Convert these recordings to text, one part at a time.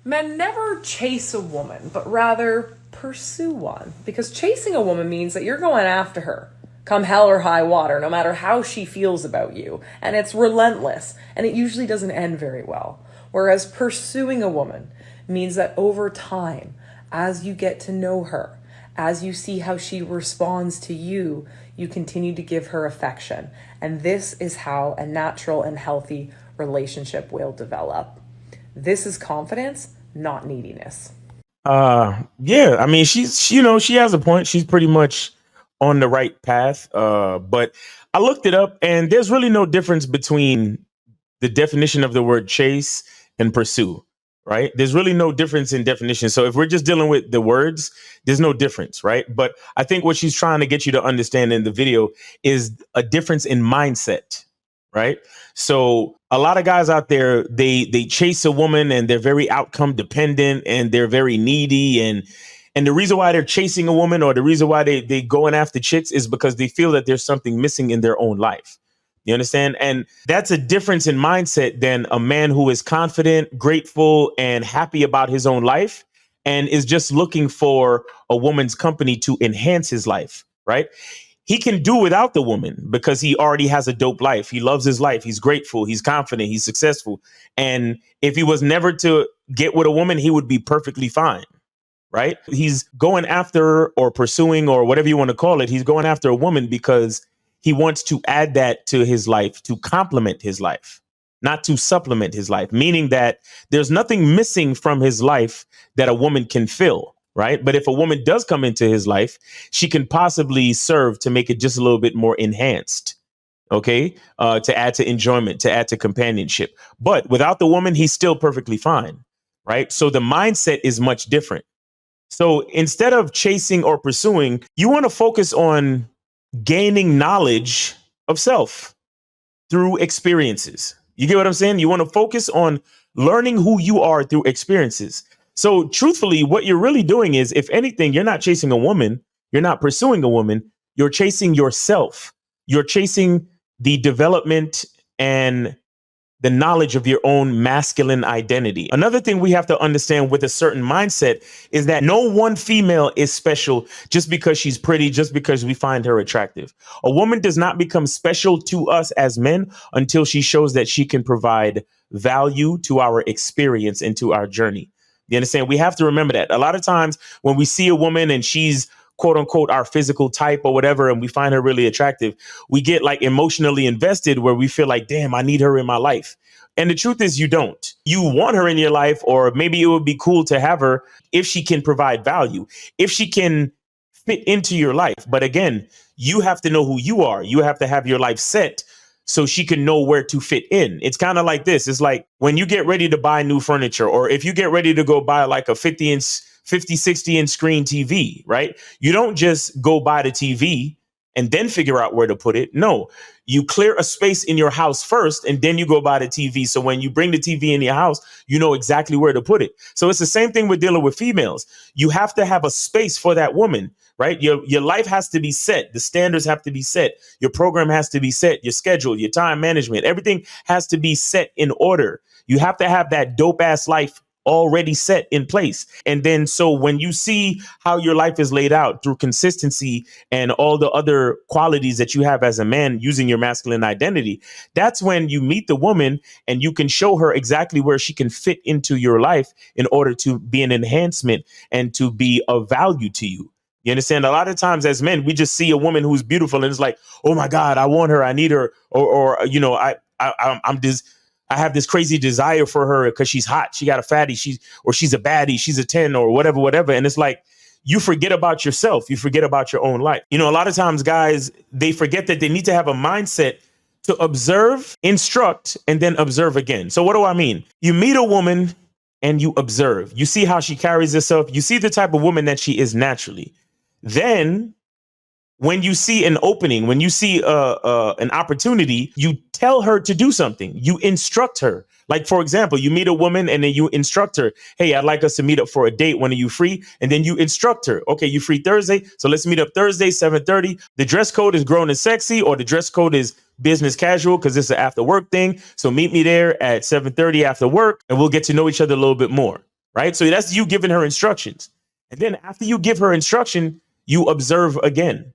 Men never chase a woman, but rather pursue one. Because chasing a woman means that you're going after her, come hell or high water, no matter how she feels about you. And it's relentless, and it usually doesn't end very well. Whereas pursuing a woman means that over time, as you get to know her, as you see how she responds to you, you continue to give her affection. And this is how a natural and healthy relationship will develop. This is confidence, not neediness. Yeah, I mean, she has a point. She's pretty much on the right path. But I looked it up, and there's really no difference between the definition of the word chase and pursue, right? There's really no difference in definition. So if we're just dealing with the words, there's no difference, right? But I think what she's trying to get you to understand in the video is a difference in mindset, right? So a lot of guys out there, they chase a woman and they're very outcome dependent and they're very needy, and the reason why they're chasing a woman, or the reason why they going after chicks, is because they feel that there's something missing in their own life. You understand? And that's a difference in mindset than a man who is confident, grateful, and happy about his own life and is just looking for a woman's company to enhance his life, right? He can do without the woman because he already has a dope life. He loves his life. He's grateful. He's confident. He's successful. And if he was never to get with a woman, he would be perfectly fine, right? He's going after or pursuing or whatever you want to call it. He's going after a woman because he wants to add that to his life to complement his life, not to supplement his life, meaning that there's nothing missing from his life that a woman can fill, right? But if a woman does come into his life, she can possibly serve to make it just a little bit more enhanced, okay? To add to enjoyment, to add to companionship. But without the woman, he's still perfectly fine, right? So the mindset is much different. So instead of chasing or pursuing, you want to focus on gaining knowledge of self through experiences. You get what I'm saying? You want to focus on learning who you are through experiences. So truthfully, what you're really doing is, if anything, you're not chasing a woman, you're not pursuing a woman, you're chasing yourself. You're chasing the development and the knowledge of your own masculine identity. Another thing we have to understand with a certain mindset is that no one female is special just because she's pretty, just because we find her attractive. A woman does not become special to us as men until she shows that she can provide value to our experience and to our journey. You understand? We have to remember that. A lot of times when we see a woman and she's quote unquote our physical type or whatever, and we find her really attractive, we get like emotionally invested where we feel like, damn, I need her in my life. And the truth is, you don't. You want her in your life, or maybe it would be cool to have her if she can provide value, if she can fit into your life. But again, you have to know who you are. You have to have your life set so she can know where to fit in. It's kind of like this. It's like when you get ready to buy new furniture, or if you get ready to go buy like a 60 inch screen TV, right? You don't just go buy the TV and then figure out where to put it. No, you clear a space in your house first, and then you go buy the TV. So when you bring the TV in your house, you know exactly where to put it. So it's the same thing with dealing with females. You have to have a space for that woman, right? Your life has to be set. The standards have to be set. Your program has to be set. Your schedule, your time management, everything has to be set in order. You have to have that dope ass life already set in place. And then so when you see how your life is laid out through consistency and all the other qualities that you have as a man using your masculine identity, that's when you meet the woman and you can show her exactly where she can fit into your life in order to be an enhancement and to be of value to you. You understand? A lot of times as men, we just see a woman who's beautiful and it's like, oh my God, I want her, I need her, or you know, I have this crazy desire for her because she's hot. She got a fatty. She's a baddie. She's a 10 or whatever. And it's like, you forget about yourself. You forget about your own life. You know, a lot of times guys, they forget that they need to have a mindset to observe, instruct, and then observe again. So what do I mean? You meet a woman and you observe. You see how she carries herself. You see the type of woman that she is naturally. Then when you see an opening, when you see an opportunity, you tell her to do something. You instruct her. Like, for example, you meet a woman and then you instruct her. Hey, I'd like us to meet up for a date. When are you free? And then you instruct her. Okay, you free Thursday. So let's meet up Thursday, 7:30. The dress code is grown and sexy, or the dress code is business casual because it's an after work thing. So meet me there at 7:30 after work and we'll get to know each other a little bit more. right? So that's you giving her instructions. And then after you give her instruction, you observe again.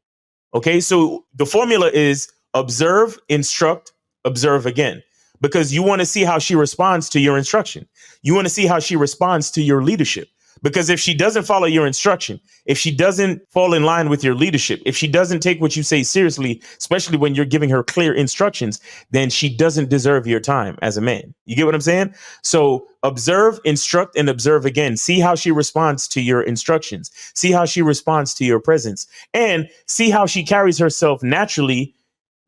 Okay, so the formula is observe, instruct, observe again, because you want to see how she responds to your instruction. You want to see how she responds to your leadership. Because if she doesn't follow your instruction, if she doesn't fall in line with your leadership, if she doesn't take what you say seriously, especially when you're giving her clear instructions, then she doesn't deserve your time as a man. You get what I'm saying? So observe, instruct, and observe again. See how she responds to your instructions. See how she responds to your presence, and see how she carries herself naturally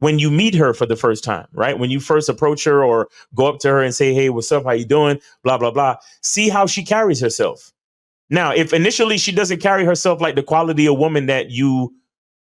when you meet her for the first time, right? When you first approach her or go up to her and say, hey, what's up? How you doing? Blah, blah, blah. See how she carries herself. Now, if initially she doesn't carry herself like the quality of woman that you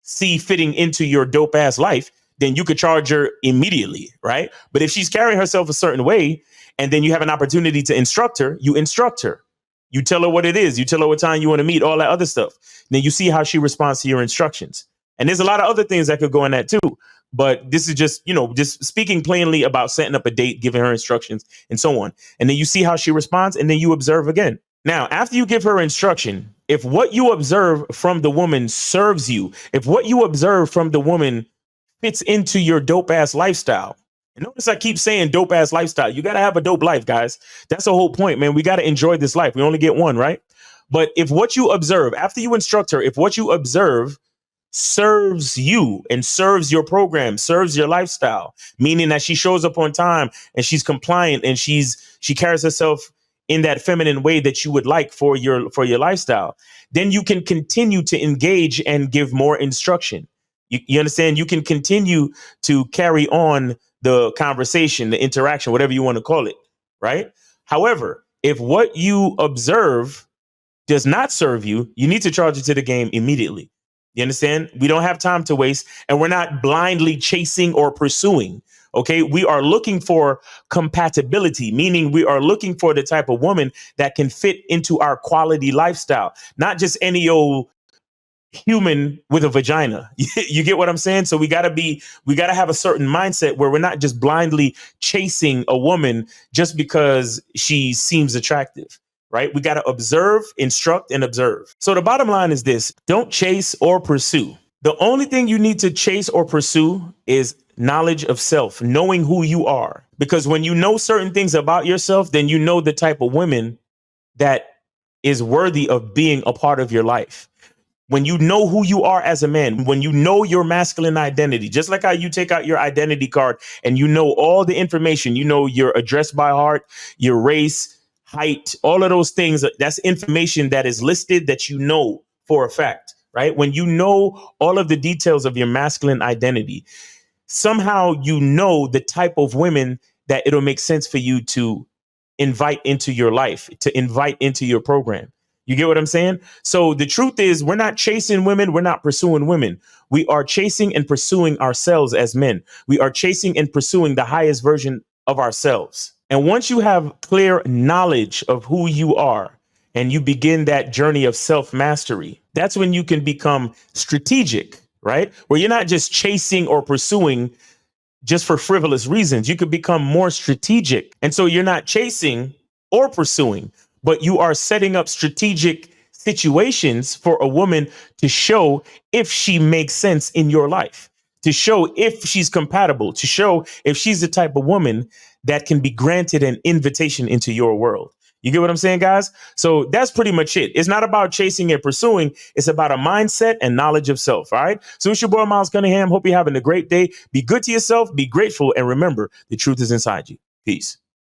see fitting into your dope ass life, then you could charge her immediately, right? But if she's carrying herself a certain way and then you have an opportunity to instruct her, you instruct her. You tell her what it is. You tell her what time you want to meet, all that other stuff. Then you see how she responds to your instructions. And there's a lot of other things that could go in that too. But this is just, just speaking plainly about setting up a date, giving her instructions and so on. And then you see how she responds and then you observe again. Now, after you give her instruction, if what you observe from the woman serves you, if what you observe from the woman fits into your dope ass lifestyle, and notice I keep saying dope ass lifestyle. You got to have a dope life, guys. That's the whole point, man. We got to enjoy this life. We only get one, right? But if what you observe after you instruct her, if what you observe serves you and serves your program, serves your lifestyle, meaning that she shows up on time and she's compliant and she carries herself in that feminine way that you would like for your lifestyle, then you can continue to engage and give more instruction. You understand? You can continue to carry on the conversation, the interaction, whatever you want to call it, right? However, if what you observe does not serve you, you need to charge it to the game immediately. You understand? We don't have time to waste, and we're not blindly chasing or pursuing. Okay, we are looking for compatibility, meaning we are looking for the type of woman that can fit into our quality lifestyle, not just any old human with a vagina. You get what I'm saying? So we got to have a certain mindset where we're not just blindly chasing a woman just because she seems attractive. Right? We got to observe, instruct, and observe. So the bottom line is this: don't chase or pursue. The only thing you need to chase or pursue is knowledge of self, knowing who you are. Because when you know certain things about yourself, then you know the type of women that is worthy of being a part of your life. When you know who you are as a man, when you know your masculine identity, just like how you take out your identity card and you know all the information, you know your address by heart, your race, height, all of those things, that's information that is listed that you know for a fact, right? When you know all of the details of your masculine identity, somehow you know the type of women that it'll make sense for you to invite into your life, to invite into your program. You get what I'm saying? So the truth is, we're not chasing women. We're not pursuing women. We are chasing and pursuing ourselves as men. We are chasing and pursuing the highest version of ourselves. And once you have clear knowledge of who you are and you begin that journey of self-mastery, that's when you can become strategic, right? Where you're not just chasing or pursuing just for frivolous reasons. You could become more strategic. And so you're not chasing or pursuing, but you are setting up strategic situations for a woman to show if she makes sense in your life, to show if she's compatible, to show if she's the type of woman that can be granted an invitation into your world. You get what I'm saying, guys? So that's pretty much it. It's not about chasing and pursuing. It's about a mindset and knowledge of self. All right. So it's your boy, Miles Cunningham. Hope you're having a great day. Be good to yourself. Be grateful. And remember, the truth is inside you. Peace.